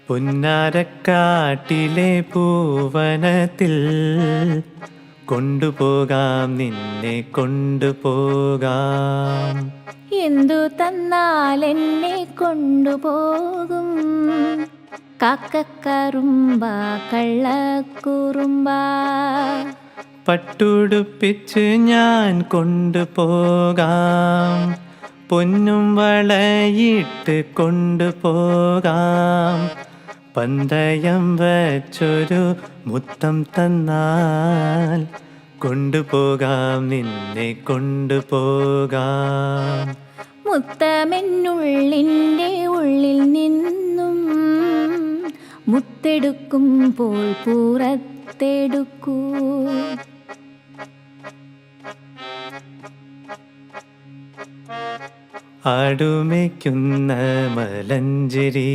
പുന്നാരക്കാട്ടിലെ പൂവനത്തിൽ കൊണ്ടുപോകാം, നിന്നെ കൊണ്ടുപോകാം. എന്തു തന്നാൽ എന്നെ കൊണ്ടുപോകും? കാക്കക്കറുമ്പ കള്ളക്കുറുമ്പ. പട്ടുടുപ്പിച്ച് ഞാൻ കൊണ്ടുപോകാം, പൊന്നും വളയിട്ട് കൊണ്ടുപോകാം. പന്തയം വച്ചൊരു മുത്തം തന്നാൽ കൊണ്ടുപോകാം, നിന്നെ കൊണ്ടുപോകാം. മുത്തമെന്നുള്ളിൻ്റെ ഉള്ളിൽ നിന്നും മുത്തെടുക്കുമ്പോൾ പുറത്തെടുക്കൂ. ആടുമേയ്ക്കുന്ന മലഞ്ചേരി